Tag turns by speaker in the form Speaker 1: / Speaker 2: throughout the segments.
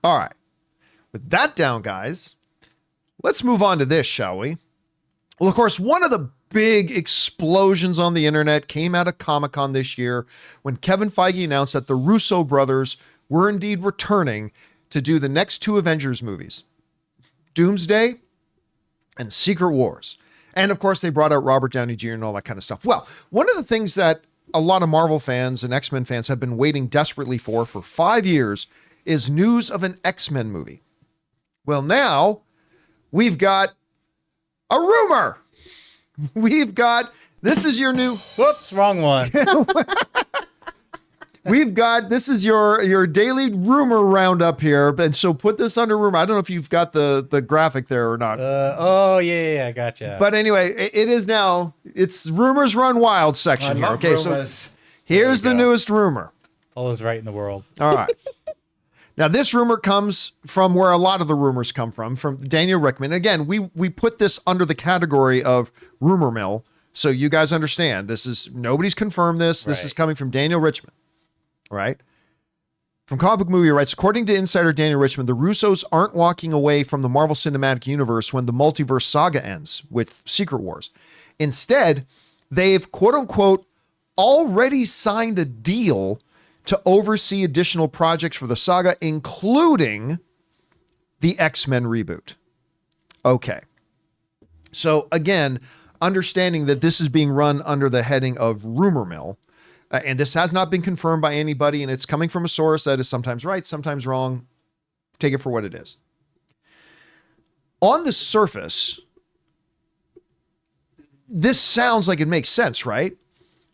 Speaker 1: All right. With that down, guys, let's move on to this, shall we? Well, of course, one of the big explosions on the internet came out of Comic-Con this year when Kevin Feige announced that the Russo brothers were indeed returning to do the next 2 Avengers movies, Doomsday and Secret Wars. And of course, they brought out Robert Downey Jr. and all that kind of stuff. Well, one of the things that a lot of Marvel fans and X-Men fans have been waiting desperately for 5 years is news of an X-Men movie. Well, now we've got a rumor. This is your new...
Speaker 2: Whoops, wrong one.
Speaker 1: This is your daily rumor roundup here. And so put this under rumor. I don't know if you've got the graphic there or not.
Speaker 2: Yeah, I gotcha.
Speaker 1: But anyway, it is now, it's rumors run wild section here. Okay, rumors. So here's the newest rumor.
Speaker 2: All is right in the world.
Speaker 1: All right. Now, this rumor comes from where a lot of the rumors come from Daniel Richtman. Again, we put this under the category of rumor mill, so you guys understand. Nobody's confirmed this. This is coming from Daniel Richtman, right? From Comic Book Movie writes, according to insider Daniel Richtman, the Russos aren't walking away from the Marvel Cinematic Universe when the multiverse saga ends with Secret Wars. Instead, they've, quote unquote, already signed a deal to oversee additional projects for the saga, including the X-Men reboot. Okay. So again, understanding that this is being run under the heading of rumor mill, and this has not been confirmed by anybody, and it's coming from a source that is sometimes right, sometimes wrong. Take it for what it is. On the surface, this sounds like it makes sense, right?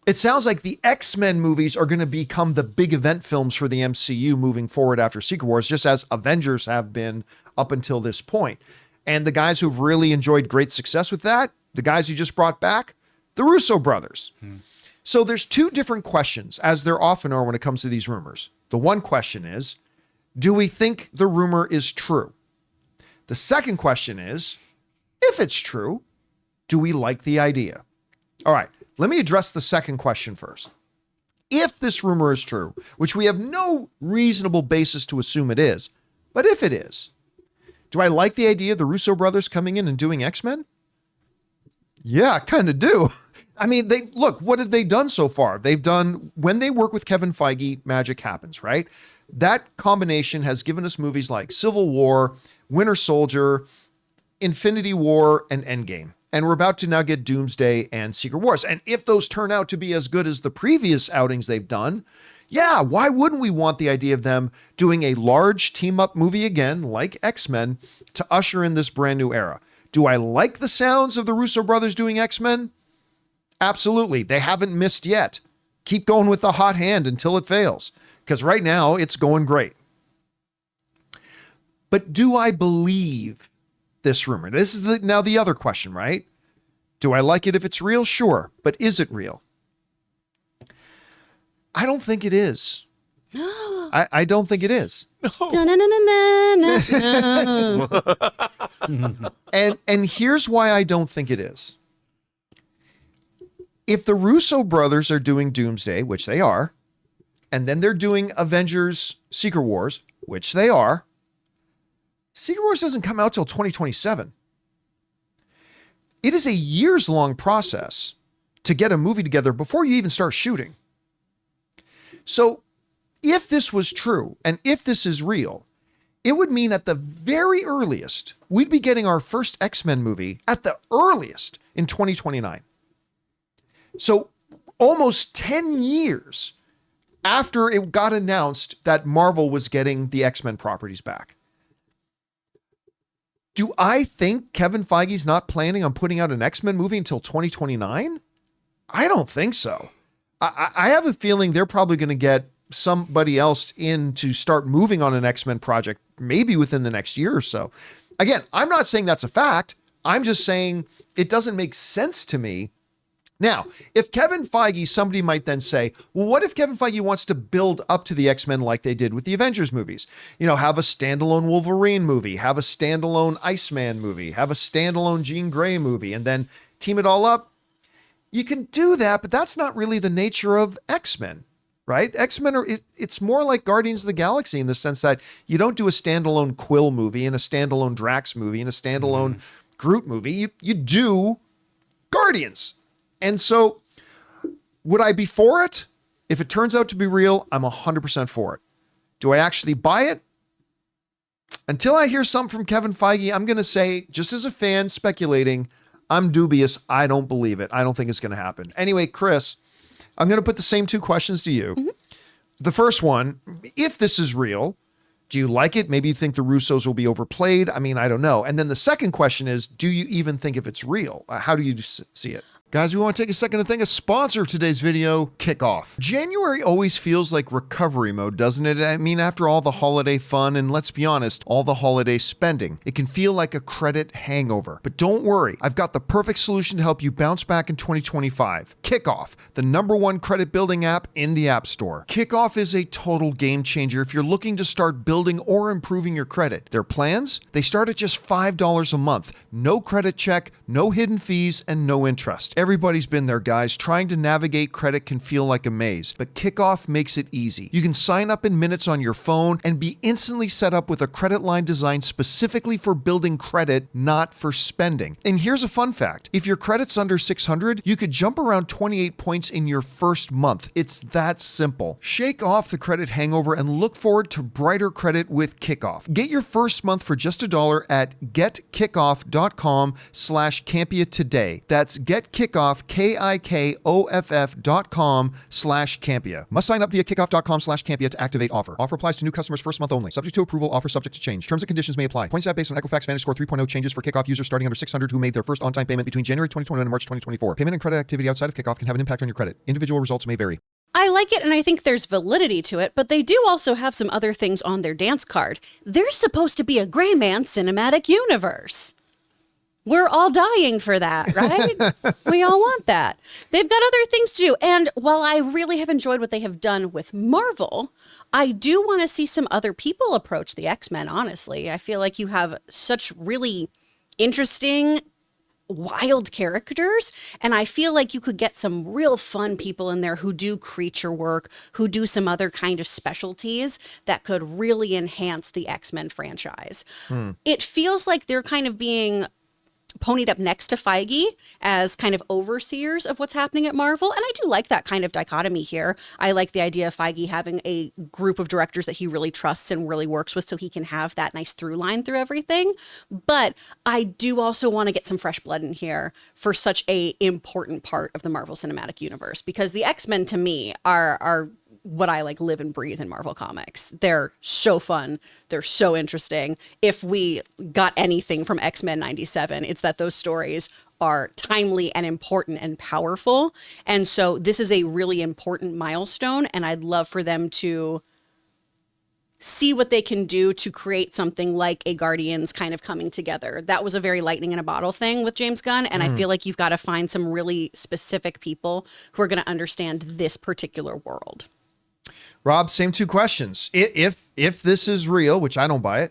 Speaker 1: It sounds like the X-Men movies are going to become the big event films for the MCU moving forward after Secret Wars, just as Avengers have been up until this point. And the guys who've really enjoyed great success with that, the guys you just brought back, the Russo brothers. So there's 2 different questions, as there often are when it comes to these rumors. The one question is, do we think the rumor is true? The second question is, if it's true, do we like the idea? All right. Let me address the second question first. If this rumor is true, which we have no reasonable basis to assume it is, but if it is, do I like the idea of the Russo brothers coming in and doing X-Men? Yeah, I kind of do. I mean, what have they done so far? They've done, when they work with Kevin Feige, magic happens, right? That combination has given us movies like Civil War, Winter Soldier, Infinity War, and Endgame. And we're about to now get Doomsday and Secret Wars. And if those turn out to be as good as the previous outings they've done, yeah, why wouldn't we want the idea of them doing a large team-up movie again, like X-Men, to usher in this brand new era? Do I like the sounds of the Russo brothers doing X-Men? Absolutely. They haven't missed yet. Keep going with the hot hand until it fails, because right now it's going great. But do I believe this rumor? This is now the other question, right? Do I like it if it's real? Sure. But is it real? I don't think it is. I don't think it is. And here's why I don't think it is. If the Russo brothers are doing Doomsday, which they are, and then they're doing Avengers Secret Wars, which they are, Secret Wars doesn't come out till 2027. It is a years-long process to get a movie together before you even start shooting. So if this was true, and if this is real, it would mean at the very earliest, we'd be getting our first X-Men movie at the earliest in 2029. So almost 10 years after it got announced that Marvel was getting the X-Men properties back. Do I think Kevin Feige's not planning on putting out an X-Men movie until 2029? I don't think so. I have a feeling they're probably going to get somebody else in to start moving on an X-Men project, maybe within the next year or so. Again, I'm not saying that's a fact. I'm just saying it doesn't make sense to me. Now, if Kevin Feige, somebody might then say, well, what if Kevin Feige wants to build up to the X-Men like they did with the Avengers movies? You know, have a standalone Wolverine movie, have a standalone Iceman movie, have a standalone Jean Grey movie, and then team it all up. You can do that, but that's not really the nature of X-Men, right? X-Men it's more like Guardians of the Galaxy in the sense that you don't do a standalone Quill movie and a standalone Drax movie and a standalone Groot movie. You do Guardians. And so would I be for it? If it turns out to be real, I'm 100% for it. Do I actually buy it? Until I hear something from Kevin Feige, I'm going to say, just as a fan speculating, I'm dubious. I don't believe it. I don't think it's going to happen. Anyway, Chris, I'm going to put the same two questions to you. The first one, if this is real, do you like it? Maybe you think the Russos will be overplayed. I mean, I don't know. And then the second question is, do you even think if it's real? How do you see it? Guys, we want to take a second to thank a sponsor of today's video, Kikoff. January always feels like recovery mode, doesn't it? I mean, after all the holiday fun and, let's be honest, all the holiday spending, it can feel like a credit hangover. But don't worry, I've got the perfect solution to help you bounce back in 2025. Kikoff, the #1 credit building app in the App Store. Kikoff is a total game changer if you're looking to start building or improving your credit. Their plans? They start at just $5 a month. No credit check, no hidden fees, and no interest. Everybody's been there, guys. Trying to navigate credit can feel like a maze, but Kikoff makes it easy. You can sign up in minutes on your phone and be instantly set up with a credit line designed specifically for building credit, not for spending. And here's a fun fact. If your credit's under 600, you could jump around 28 points in your first month. It's that simple. Shake off the credit hangover and look forward to brighter credit with Kikoff. Get your first month for just $1 at getkikoff.com/Campea today. That's getkikoff, KIKOFF.com/Campea. Must sign up via kikoff.com/Campea to activate offer. Offer applies to new customers first month only. Subject to approval. Offer subject to change. Terms and conditions may apply. Points out based on Equifax VantageScore 3.0 changes for Kikoff users starting under 600 who made their first on-time payment between January 2021 and March 2024. Payment and credit activity outside of Kikoff can have an impact on your credit. Individual results may vary.
Speaker 3: I like it, and I think there's validity to it, but they do also have some other things on their dance card. There's supposed to be a Gray Man cinematic universe. We're all dying for that, right? We all want that. They've got other things to do. And while I really have enjoyed what they have done with Marvel, I do want to see some other people approach the X-Men, honestly. I feel like you have such really interesting, wild characters, and I feel like you could get some real fun people in there who do creature work, who do some other kind of specialties that could really enhance the X-Men franchise. It feels like they're kind of being ponied up next to Feige as kind of overseers of what's happening at Marvel. And I do like that kind of dichotomy here. I like the idea of Feige having a group of directors that he really trusts and really works with so he can have that nice through line through everything. But I do also want to get some fresh blood in here for such a important part of the Marvel Cinematic Universe, because the X-Men to me are what I like live and breathe in Marvel Comics. They're so fun. They're so interesting. If we got anything from X-Men 97, it's that those stories are timely and important and powerful. And so this is a really important milestone, and I'd love for them to see what they can do to create something like a Guardians kind of coming together. That was a very lightning in a bottle thing with James Gunn, and I feel like you've got to find some really specific people who are going to understand this particular world.
Speaker 1: Rob, same two questions. If this is real, which I don't buy it,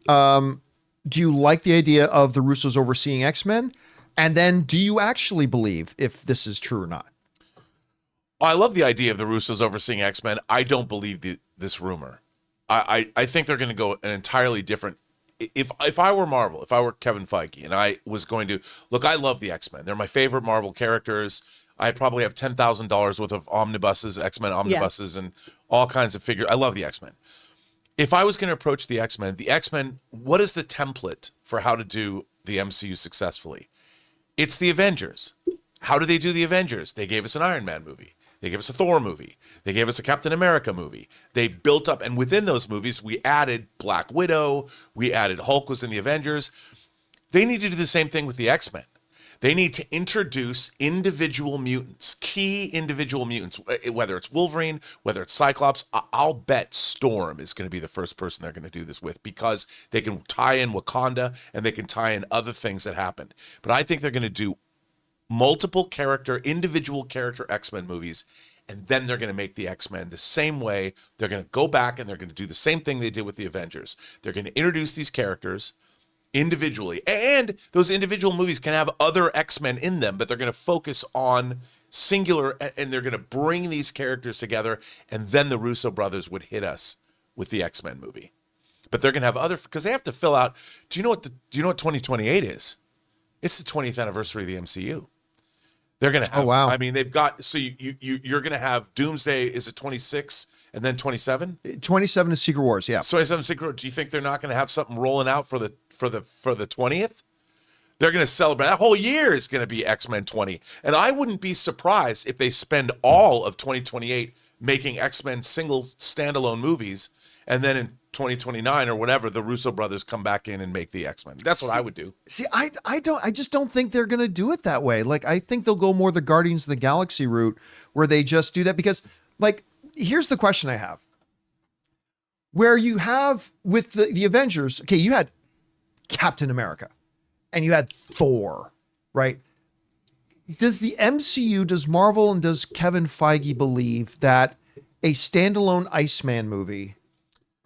Speaker 1: do you like the idea of the Russos overseeing X-Men? And then do you actually believe if this is true or not?
Speaker 4: I love the idea of the Russos overseeing X-Men. I don't believe this rumor. I think they're going to go an entirely different. If I were Marvel, if I were Kevin Feige, and I was going to look, I love the X-Men. They're my favorite Marvel characters. I probably have $10,000 worth of omnibuses, X-Men omnibuses, and all kinds of figures. I love the X-Men. If I was going to approach the X-Men, what is the template for how to do the MCU successfully? It's the Avengers. How do they do the Avengers? They gave us an Iron Man movie. They gave us a Thor movie. They gave us a Captain America movie. They built up, and within those movies, we added Black Widow. We added Hulk was in the Avengers. They need to do the same thing with the X-Men. They need to introduce individual mutants, key individual mutants, whether it's Wolverine, whether it's Cyclops. I'll bet Storm is going to be the first person they're going to do this with, because they can tie in Wakanda and they can tie in other things that happened. But I think they're going to do multiple individual character X-Men movies, and then they're going to make the X-Men the same way. They're going to go back and they're going to do the same thing they did with the Avengers. They're going to introduce these characters individually, and those individual movies can have other X-Men in them, but they're going to focus on singular, and they're going to bring these characters together, and then the Russo brothers would hit us with the X-Men movie. But they're going to have other, because they have to fill out. Do you know what 2028 is? It's the 20th anniversary of the MCU. They're going to have.
Speaker 1: Oh, wow.
Speaker 4: I mean, they've got. So you're going to have Doomsday. Is it 26 and then 27?
Speaker 1: 27 is Secret Wars. Yeah.
Speaker 4: 27 Secret Wars. Do you think they're not going to have something rolling out for the 20th? They're going to celebrate. That whole year is going to be X-Men 20. And I wouldn't be surprised if they spend all of 2028 making X-Men single standalone movies, and then in 2029 or whatever, the Russo brothers come back in and make the X-Men. That's what I would do.
Speaker 1: See, I just don't think they're going to do it that way. Like, I think they'll go more the Guardians of the Galaxy route, where they just do that, because, like, here's the question I have. Where you have with the Avengers, okay, you had Captain America and you had Thor, right? Does the MCU, does Marvel, and does Kevin Feige believe that a standalone Iceman movie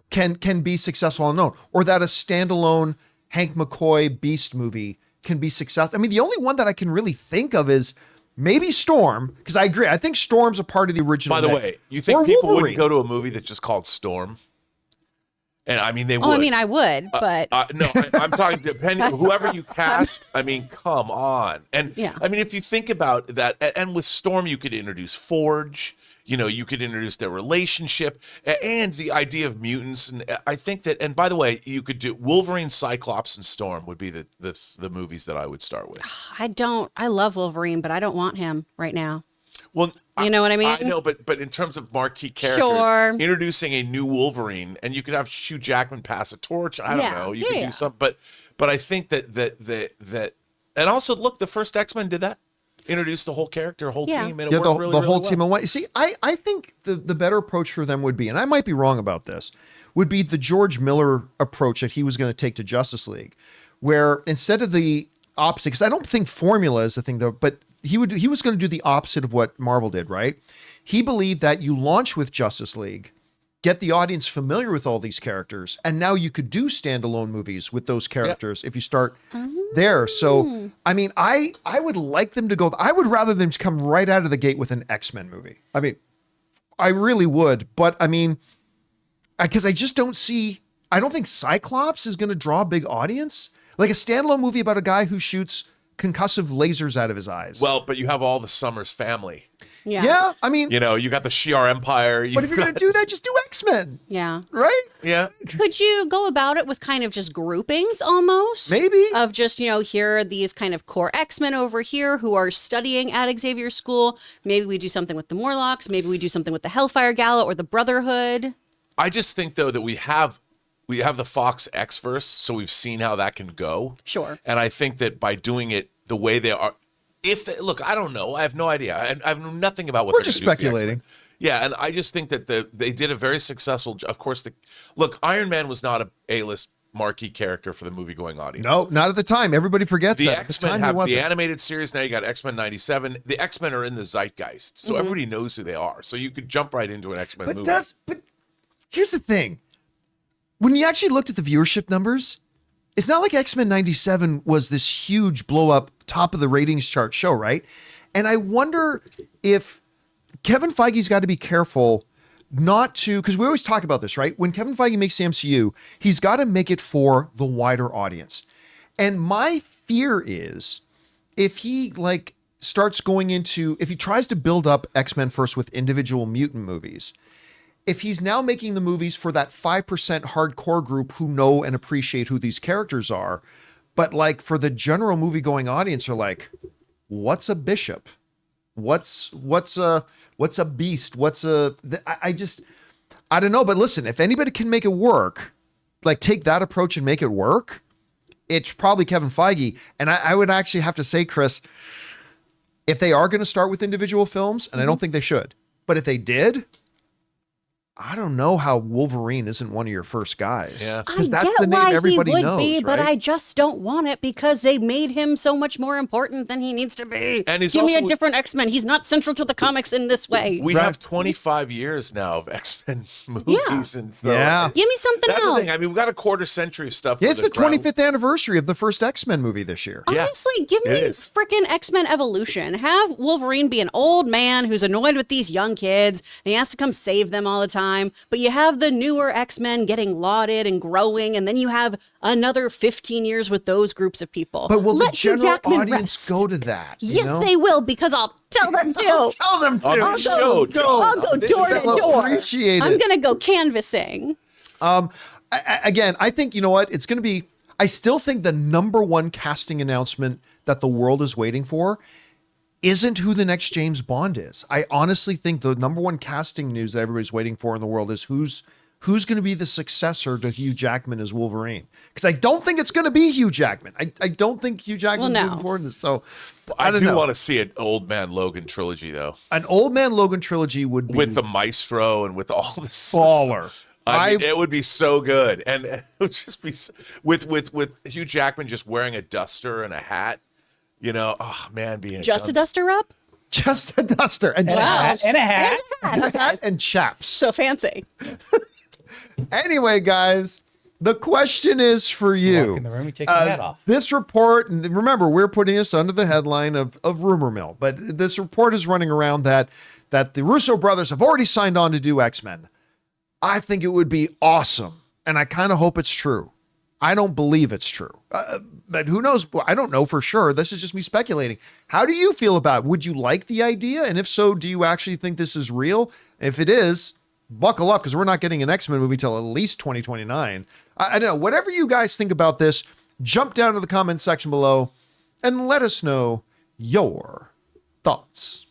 Speaker 1: can be successful on its own, or that a standalone Hank McCoy Beast movie can be successful? I mean, the only one that I can really think of is maybe Storm, because I agree. I think Storm's a part of the original.
Speaker 4: By the
Speaker 1: Nick.
Speaker 4: way, you think
Speaker 1: Or
Speaker 4: people
Speaker 1: Wolverine.
Speaker 4: wouldn't go to a movie that's just called Storm? And I mean, they would.
Speaker 3: Oh, I mean, I would, but
Speaker 4: No, I'm talking depending whoever you cast. I mean, come on. And
Speaker 3: Yeah.
Speaker 4: I mean, if you think about that, and with Storm, you could introduce Forge. You know, you could introduce their relationship and the idea of mutants. And I think that, and by the way, you could do Wolverine, Cyclops, and Storm would be the movies that I would start with.
Speaker 3: I love Wolverine, but I don't want him right now.
Speaker 4: Well,
Speaker 3: You know what I mean?
Speaker 4: I know, but in terms of marquee characters,
Speaker 3: Sure.
Speaker 4: introducing a new Wolverine, and you could have Hugh Jackman pass a torch. I don't
Speaker 3: Yeah,
Speaker 4: know. You
Speaker 3: yeah,
Speaker 4: could
Speaker 3: yeah.
Speaker 4: do something, but I think that, and also look, the first X-Men did that. Introduced the whole character, whole
Speaker 3: Yeah.
Speaker 4: team, and it
Speaker 1: Yeah,
Speaker 4: worked
Speaker 1: the
Speaker 4: really,
Speaker 1: whole
Speaker 4: really
Speaker 1: team.
Speaker 4: well.
Speaker 1: And see, I think the better approach for them would be, and I might be wrong about this, would be the George Miller approach that he was going to take to Justice League, where instead of the opposite, because I don't think formula is the thing though, but he was going to do the opposite of what Marvel did, right? He believed that you launch with Justice League, get the audience familiar with all these characters, and now you could do standalone movies with those characters if you start there. So, I mean, I would like them to go, I would rather them just come right out of the gate with an X-Men movie. I mean, I really would, but I mean, because I just don't see, I don't think Cyclops is going to draw a big audience. Like a standalone movie about a guy who shoots concussive lasers out of his eyes.
Speaker 4: Well, but you have all the Summers family.
Speaker 1: yeah, I mean,
Speaker 4: You know, you got the Shi'ar Empire.
Speaker 1: but if you're going to do that, just do X-Men,
Speaker 3: Yeah.
Speaker 1: right?
Speaker 4: yeah,
Speaker 3: Could you go about it with kind of just groupings almost?
Speaker 1: Maybe.
Speaker 3: Of just, here are these kind of core X-Men over here who are studying at Xavier School. Maybe we do something with the Morlocks. Maybe we do something with the Hellfire Gala or the Brotherhood.
Speaker 4: I just think though that we have the Fox X-verse, so we've seen how that can go.
Speaker 3: Sure.
Speaker 4: And I think that by doing it the way they are, look, I don't know. I have no idea. I know nothing about what
Speaker 1: We're
Speaker 4: they're
Speaker 1: just
Speaker 4: gonna do with the
Speaker 1: speculating.
Speaker 4: X-Men. Yeah, and I just think that they did a very successful. Of course, look, Iron Man was not a A-list marquee character for the movie-going audience.
Speaker 1: No, not at the time. Everybody forgets
Speaker 4: The
Speaker 1: that. At the
Speaker 4: X-Men
Speaker 1: time, he
Speaker 4: have the
Speaker 1: wasn't.
Speaker 4: animated series. Now you got X-Men 97. The X-Men are in the zeitgeist, so everybody knows who they are. So you could jump right into an X-Men movie.
Speaker 1: But here's the thing. When you actually looked at the viewership numbers, it's not like X-Men 97 was this huge blow up top of the ratings chart show, right? And I wonder if Kevin Feige's got to be careful not to, because we always talk about this, right? When Kevin Feige makes the MCU, he's got to make it for the wider audience. And my fear is if he starts going into, if he tries to build up X-Men first with individual mutant movies, if he's now making the movies for that 5% hardcore group who know and appreciate who these characters are, but for the general movie going audience are like, what's a bishop? What's a beast? I don't know. But listen, if anybody can make it work, take that approach and make it work, it's probably Kevin Feige. And I would actually have to say, Chris, if they are going to start with individual films, and I don't think they should, but if they did, I don't know how Wolverine isn't one of your first guys.
Speaker 4: Yeah.
Speaker 1: Because
Speaker 3: I
Speaker 1: that's
Speaker 3: get
Speaker 1: the name
Speaker 3: why
Speaker 1: everybody
Speaker 3: he would
Speaker 1: knows,
Speaker 3: be, but
Speaker 1: right?
Speaker 3: I just don't want it because they made him so much more important than he needs to be.
Speaker 4: And he's
Speaker 3: Give me a
Speaker 4: also-
Speaker 3: different X-Men. He's not central to the comics in this way.
Speaker 4: We
Speaker 1: Right.
Speaker 4: have 25 years now of X-Men movies, and so
Speaker 1: Yeah.
Speaker 3: Give me something
Speaker 4: that's the
Speaker 3: else.
Speaker 4: thing. I mean, we got a quarter century of stuff.
Speaker 1: Yeah,
Speaker 4: with
Speaker 1: it's the
Speaker 4: ground-
Speaker 1: 25th anniversary of the first X-Men movie this year.
Speaker 4: Yeah,
Speaker 3: Honestly, give me
Speaker 4: it is.
Speaker 3: freaking X-Men Evolution. Have Wolverine be an old man who's annoyed with these young kids and he has to come save them all the time. But you have the newer X-Men getting lauded and growing, and then you have another 15 years with those groups of people.
Speaker 1: But will
Speaker 3: Let
Speaker 1: the
Speaker 3: Hugh
Speaker 1: general
Speaker 3: Jackman
Speaker 1: audience
Speaker 3: rest.
Speaker 1: go to that? you
Speaker 3: Yes,
Speaker 1: know?
Speaker 3: they will, because I'll tell them to.
Speaker 1: Tell them to.
Speaker 4: On the show,
Speaker 3: I'll go door to
Speaker 1: They'll
Speaker 3: door.
Speaker 1: appreciate
Speaker 3: I'm
Speaker 1: it.
Speaker 3: gonna go canvassing.
Speaker 1: Again, I think, you know what? It's going to be, I still think the number one casting announcement that the world is waiting for isn't who the next James Bond is. I honestly think the number one casting news that everybody's waiting for in the world is who's going to be the successor to Hugh Jackman as Wolverine. Because I don't think it's going to be Hugh Jackman. I don't think Hugh Jackman's
Speaker 3: Well, no.
Speaker 1: moving forward in this. So
Speaker 4: I
Speaker 1: don't
Speaker 4: do
Speaker 1: know.
Speaker 4: want to see an Old Man Logan trilogy, though,
Speaker 1: An Old Man Logan trilogy would be
Speaker 4: with the Maestro and with all this.
Speaker 1: baller.
Speaker 4: I mean, it would be so good, and it would just be with Hugh Jackman just wearing a duster and a hat. You know, oh man, being
Speaker 3: Just a duster up?
Speaker 1: Just a duster and
Speaker 2: And a hat.
Speaker 1: chaps.
Speaker 2: And a hat.
Speaker 1: And a hat and chaps.
Speaker 3: So fancy.
Speaker 1: Anyway, guys, the question is for you.
Speaker 2: Walk in the room, you take your hat off.
Speaker 1: This report, and remember, we're putting this under the headline of rumor mill, but this report is running around that the Russo brothers have already signed on to do X-Men. I think it would be awesome, and I kind of hope it's true. I don't believe it's true, but who knows? I don't know for sure. This is just me speculating. How do you feel about it? Would you like the idea? And if so, do you actually think this is real? If it is, buckle up, because we're not getting an X-Men movie till at least 2029. I don't know. Whatever you guys think about this, jump down to the comment section below and let us know your thoughts.